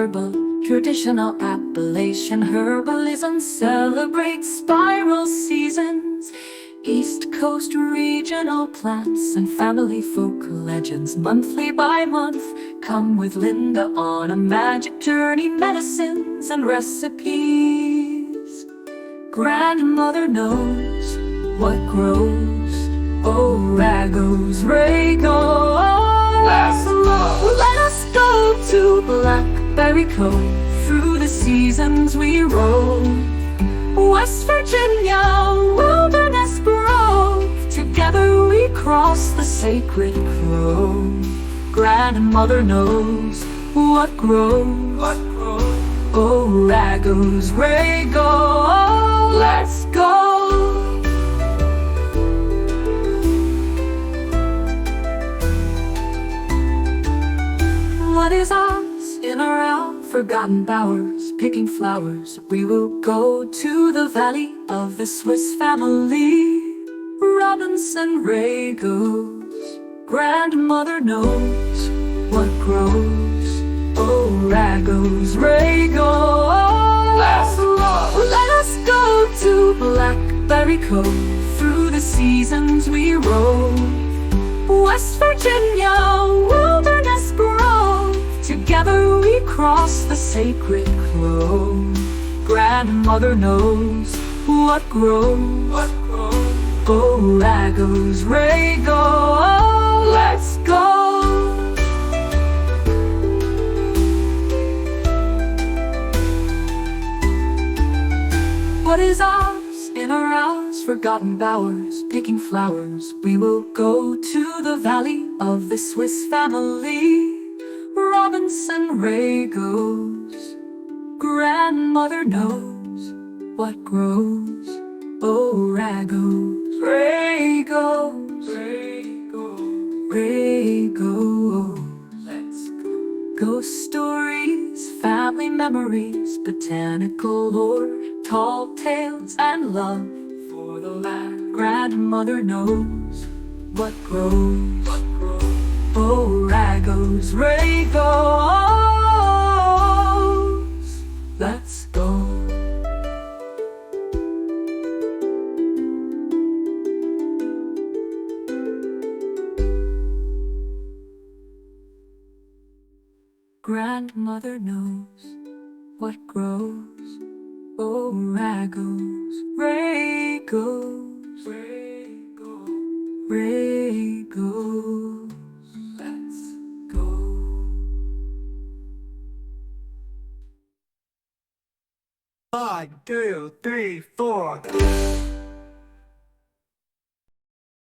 Herbal, traditional Appalachian herbalism celebrates spiral seasons. East Coast regional plants and family folk legends, monthly by month, come with Linda on a magic journey, medicines and recipes. Grandmother knows what grows. Oh, Raaaaay Goooes, Raaaaay Goooes. Let us go to Blackberry Cove. Through the seasons we roam. West Virginia, wilderness grove. Together we cross the sacred clove. Grandmother knows what grows. Oh, Raaaaay Goooes, Raaaaay Goooes. Let's go. What is ours in our out-forgotten bowers? Picking flowers, we will go to the valley of the Swiss family. Robinson Raaaaay Goooes. Grandmother knows what grows. Oh, Raaaaay Goooes, Raaaaay Goooes. Let us go to Blackberry Cove. Through the seasons we roam. West Virginia, wilderness grove. Together we cross the sacred clove. Grandmother knows what grows. Oh, Raaaaay Goooes, Raaaaay Goooes. Let's go. What is ours in our hours? Forgotten bowers, picking flowers. We will go to the valley of the Swiss family. Robinson Raaaaay Goooes. Grandmother knows what grows. Oh, Raaaaay Goooes, Raaaaay Goooes. Raaaaay Goooes, Raaaaay Goooes. Let's go. Ghost stories, family memories, botanical lore, tall tales and love for the land. Grandmother knows what grows. Oh, Raaaaay Goooes, Raaaaay Goooes. Let's go. Grandmother knows what grows. Oh, Raaaaay Goooes, Raaaaay Goooes. Raaaaay Goooes, Raaaaay Goooes. Let's go. 1, 2, 3, 4.